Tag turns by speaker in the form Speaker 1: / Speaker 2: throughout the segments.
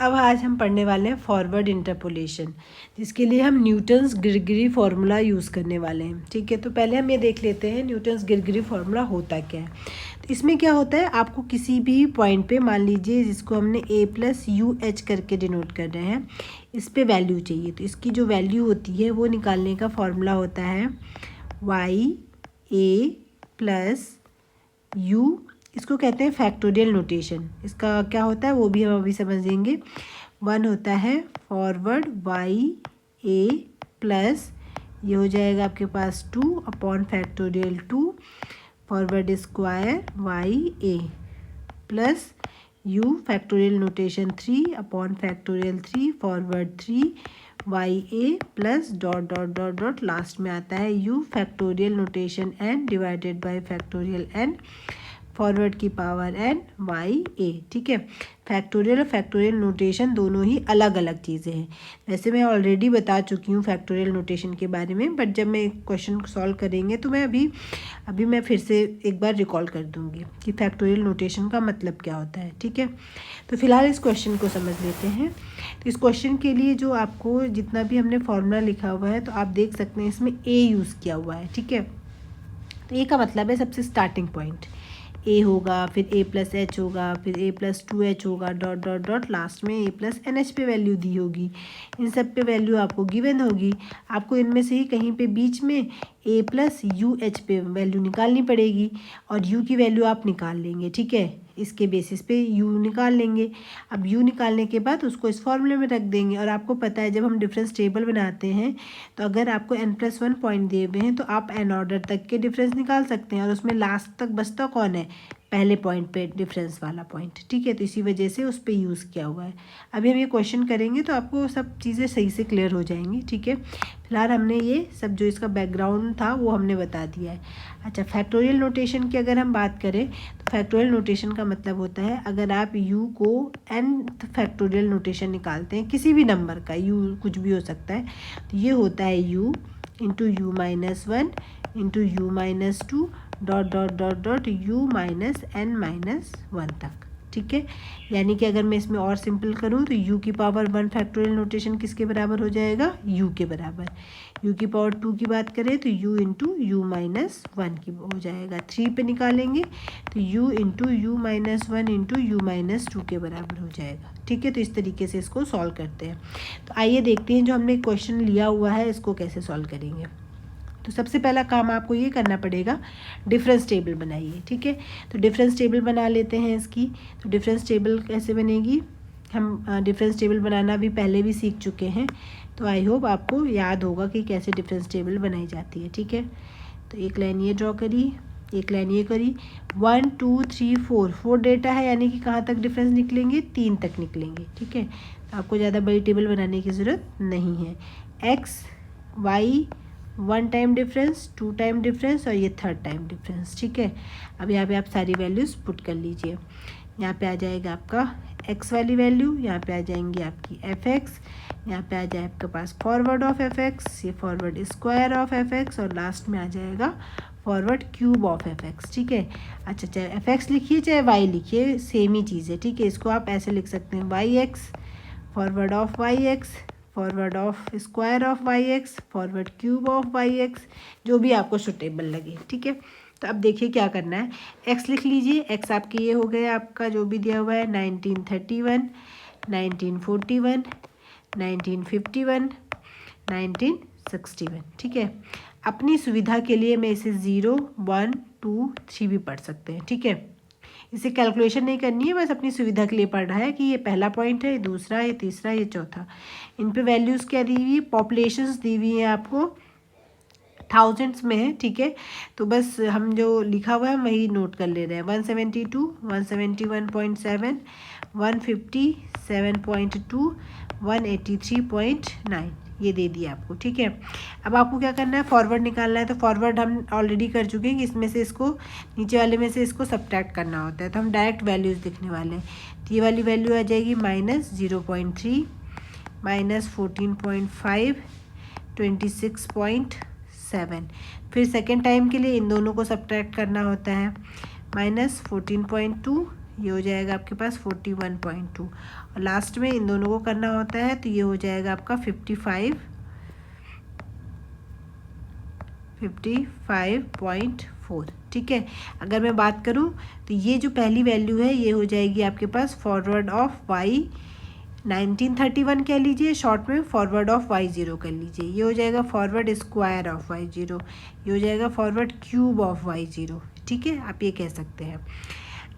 Speaker 1: अब आज हम पढ़ने वाले हैं फॉरवर्ड इंटरपोलेशन, जिसके लिए हम न्यूटन्स ग्रिगरी फार्मूला यूज़ करने वाले हैं। ठीक है, तो पहले हम ये देख लेते हैं न्यूटन्स ग्रिगरी फार्मूला होता क्या है। तो इसमें क्या होता है, आपको किसी भी पॉइंट पे, मान लीजिए जिसको हमने a + UH करके डिनोट कर रहे हैं, इस पे वैल्यू चाहिए। तो इसकी जो वैल्यू होती है वो निकालने का फॉर्मूला होता है YA + U। इसको कहते हैं फैक्टोरियल नोटेशन। इसका क्या होता है वो भी हम अभी समझेंगे। 1 होता है फॉरवर्ड YA प्लस, ये हो जाएगा आपके पास 2/2 forward square YA plus U factorial notation 3/3 forward 3YA plus dot last में आता है U factorial notation n divided by factorial n forward की पावर n YA। ठीक है, फैक्टोरियल और फैक्टोरियल नोटेशन दोनों ही अलग अलग चीज़ें हैं। वैसे मैं ऑलरेडी बता चुकी हूँ फैक्टोरियल नोटेशन के बारे में, बट जब मैं क्वेश्चन सॉल्व करेंगे तो मैं अभी मैं फिर से एक बार रिकॉल कर दूँगी कि फैक्टोरियल नोटेशन का मतलब क्या होता है। ठीक है, तो फिलहाल इस क्वेश्चन को समझ लेते हैं। तो इस क्वेश्चन के लिए जो आपको जितना भी हमने फॉर्मूला लिखा हुआ है, तो आप देख सकते हैं इसमें A यूज़ किया हुआ है। ठीक है, तो A का मतलब है सबसे स्टार्टिंग पॉइंट A होगा, फिर A + H होगा, फिर A + 2H होगा, डॉट लास्ट में A + NH पे वैल्यू दी होगी। इन सब पे वैल्यू आपको गिवन होगी। आपको इनमें से ही कहीं पे बीच में A + UH पे वैल्यू निकालनी पड़ेगी और U की वैल्यू आप निकाल लेंगे। ठीक है, इसके बेसिस पे U निकाल लेंगे। अब U निकालने के बाद उसको इस फॉर्मूले में रख देंगे। और आपको पता है जब हम डिफरेंस टेबल बनाते हैं तो अगर आपको n+1 पॉइंट दिए हुए हैं तो आप n ऑर्डर तक के डिफरेंस निकाल सकते हैं और उसमें लास्ट तक बचता कौन है, पहले पॉइंट पे डिफरेंस वाला पॉइंट। ठीक है, तो इसी वजह से उस पर यूज़ किया हुआ है। अभी हम ये क्वेश्चन करेंगे तो आपको सब चीज़ें सही से क्लियर हो जाएंगी। ठीक है, फिलहाल हमने ये सब जो इसका बैकग्राउंड था वो हमने बता दिया है। अच्छा, फैक्टोरियल नोटेशन की अगर हम बात करें तो फैक्टोरियल नोटेशन का मतलब होता है अगर आप U को nth फैक्टोरियल नोटेशन निकालते हैं, किसी भी नंबर का U कुछ भी हो सकता है, तो ये होता है U × U-1 × U-2 dot U - n-1 तक। ठीक है, यानी कि अगर मैं इसमें और सिंपल करूँ तो U की पावर 1 फैक्टोरियल नोटेशन किसके बराबर हो जाएगा, U के बराबर। U की पावर 2 की बात करें तो U × U-1 की हो जाएगा। 3 पे निकालेंगे तो U × U-1 × U-2 के बराबर हो जाएगा। ठीक है, तो इस तरीके से इसको सॉल्व करते हैं। तो आइए देखते हैं जो हमने क्वेश्चन लिया हुआ है इसको कैसे सॉल्व करेंगे। तो सबसे पहला काम आपको ये करना पड़ेगा, डिफरेंस टेबल बनाइए। ठीक है, तो डिफरेंस टेबल बना लेते हैं इसकी। तो डिफरेंस टेबल कैसे बनेगी, हम डिफरेंस टेबल बनाना भी पहले भी सीख चुके हैं, तो आई होप आपको याद होगा कि कैसे डिफरेंस टेबल बनाई जाती है। ठीक है, तो एक लाइन ये ड्रॉ करी, एक लाइन ये करी। 1 2 3 4 डेटा है, यानी कि कहाँ तक डिफरेंस निकलेंगे, 3 तक निकलेंगे। ठीक है, तो आपको ज़्यादा बड़ी टेबल बनाने की ज़रूरत नहीं है। X Y 1 time difference, 2 time difference और ये 3rd टाइम डिफरेंस। ठीक है, अब यहाँ पे आप सारी वैल्यूज़ पुट कर लीजिए। यहाँ पे आ जाएगा आपका x वाली वैल्यू, यहाँ पे आ जाएंगी आपकी fx, यहाँ पे आ जाए आपके पास फॉरवर्ड ऑफ fx, ये फॉरवर्ड स्क्वायर ऑफ fx और लास्ट में आ जाएगा फॉरवर्ड क्यूब ऑफ fx। ठीक है, अच्छा चाहे fx लिखिए चाहे y लिखिए, सेम ही चीज़ है। ठीक है, इसको आप ऐसे लिख सकते हैं yx forward of yx, forward of square of yx, forward cube of yx, जो भी आपको सुटेबल लगे। ठीक है, तो अब देखिए क्या करना है। x लिख लीजिए, x आपके ये हो गए, आपका जो भी दिया हुआ है 1931, 1941, 1951, 1961। ठीक है, अपनी सुविधा के लिए मैं इसे 0 1 2 3 भी पढ़ सकते हैं। ठीक है, इसे कैलकुलेशन नहीं करनी है, बस अपनी सुविधा के लिए पढ़ रहा है कि ये पहला पॉइंट है, ये दूसरा, ये तीसरा, ये चौथा। इन पे वैल्यूज़ क्या दी हुई है, पॉपुलेशंस दी हुई है आपको, थाउजेंड्स में है। ठीक है, तो बस हम जो लिखा हुआ है वही नोट कर ले रहे हैं। 172, 171.7, 157.2, 183.9 ये दे दिया आपको। ठीक है, अब आपको क्या करना है, फॉरवर्ड निकालना है। तो फॉरवर्ड हम ऑलरेडी कर चुके हैं कि इसमें से इसको, नीचे वाले में से इसको सब्ट्रैक्ट करना होता है, तो हम डायरेक्ट वैल्यूज़ लिखने वाले हैं। तो ये वाली वैल्यू आ जाएगी -0.3, -14.5, 26.7। फिर सेकेंड टाइम के लिए इन दोनों को सब्ट्रैक्ट करना होता है। -14.2 ये हो जाएगा आपके पास 41.2 और लास्ट में इन दोनों को करना होता है तो ये हो जाएगा आपका 55.4। ठीक है। अगर मैं बात करूं तो ये जो पहली वैल्यू है ये हो जाएगी आपके पास फॉरवर्ड ऑफ वाई 1931 कह लीजिए, शॉर्ट में फॉरवर्ड ऑफ y0 कर लीजिए। ये हो जाएगा फॉरवर्ड स्क्वायर ऑफ y0, ये हो जाएगा फॉरवर्ड क्यूब ऑफ y0। ठीक है, आप ये कह सकते हैं।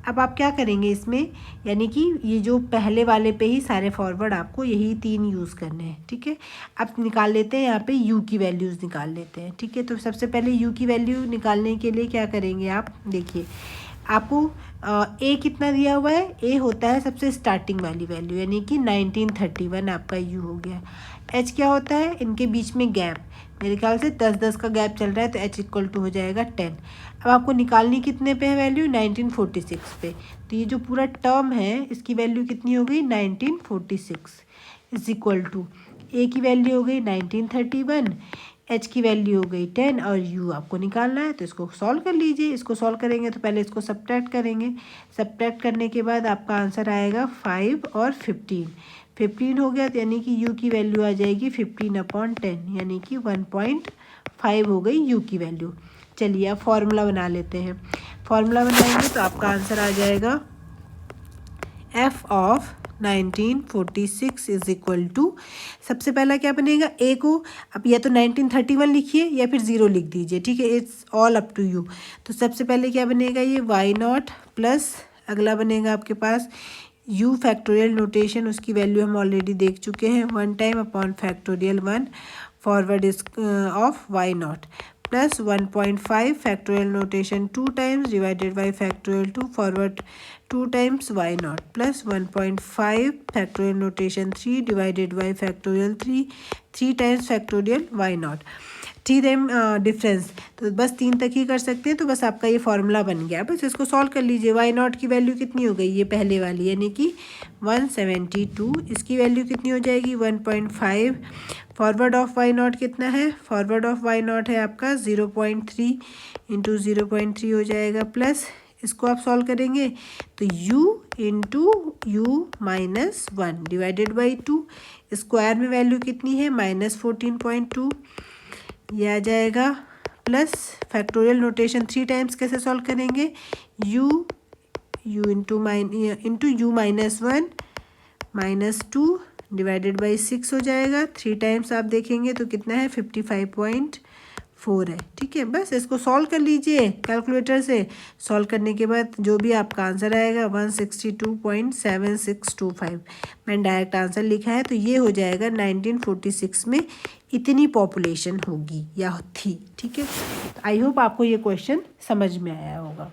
Speaker 1: अब आप क्या करेंगे इसमें, यानी कि ये जो पहले वाले पे ही सारे फॉरवर्ड आपको यही 3 यूज़ करने हैं। ठीक है, अब निकाल लेते हैं, यहाँ पे u की वैल्यूज़ निकाल लेते हैं। ठीक है, तो सबसे पहले u की वैल्यू निकालने के लिए क्या करेंगे आप, देखिए आपको a कितना दिया हुआ है, a होता है सबसे स्टार्टिंग वाली वैल्यू, यानी कि 1931 आपका u हो गया। h क्या होता है, इनके बीच में गैप, मेरे ख्याल से 10-10 का गैप चल रहा है, तो h इक्वल टू हो जाएगा 10। अब आपको निकालनी कितने पे है वैल्यू, 1946 पे, तो ये जो पूरा टर्म है इसकी वैल्यू कितनी हो गई 1946 इज इक्वल टू a की वैल्यू हो गई 1931, h की वैल्यू हो गई 10 और u आपको निकालना है, तो इसको सॉल्व कर लीजिए। इसको सॉल्व करेंगे तो पहले इसको सब्ट्रैक्ट करेंगे, सब्ट्रैक्ट करने के बाद आपका आंसर आएगा 5 और 15 हो गया, तो यानी कि u की वैल्यू आ जाएगी 15/10, यानी कि 1.5 हो गई u की वैल्यू। चलिए अब फॉर्मूला बना लेते हैं। फॉर्मूला बनाएंगे तो आपका आंसर आ जाएगा f of 1946 is equal to, सबसे पहला क्या बनेगा, a को अब या तो 1931 लिखिए या फिर 0 लिख दीजिए। ठीक है, it's all up to you. तो सबसे पहले क्या बनेगा, ये y0 प्लस अगला बनेगा आपके पास u फैक्टोरियल नोटेशन, उसकी वैल्यू हम ऑलरेडी देख चुके हैं, 1 time upon factorial 1 forward of y0 plus 1.5 factorial notation 2 times divided by factorial 2 forward 2 times y0 plus 1.5 factorial notation 3 divided by factorial 3 times factorial y0, 3 time difference, तो बस 3 तक ही कर सकते हैं। तो बस आपका ये फॉर्मूला बन गया। बस इसको सॉल्व कर लीजिए। y0 की वैल्यू कितनी हो गई, ये पहले वाली, यानी कि 172, इसकी वैल्यू कितनी हो जाएगी 1.5, फॉरवर्ड ऑफ y0 कितना है, फॉरवर्ड ऑफ y0 है आपका 0.3 इंटू 0.3 हो जाएगा, प्लस इसको आप सॉल्व करेंगे तो u into u minus 1 divided by 2, square में वैल्यू कितनी है -14.2, ये आ जाएगा, प्लस फैक्टोरियल नोटेशन 3 टाइम्स कैसे सॉल्व करेंगे, u into u minus 1 -2 divided by 6 हो जाएगा, 3 टाइम्स आप देखेंगे तो कितना है 55.4 है। ठीक है, बस इसको सॉल्व कर लीजिए कैलकुलेटर से। सॉल्व करने के बाद जो भी आपका आंसर आएगा 162.7625, मैंने डायरेक्ट आंसर लिखा है, तो ये हो जाएगा 1946 में इतनी पॉपुलेशन होगी या थी। ठीक है, आई होप आपको ये क्वेश्चन समझ में आया होगा।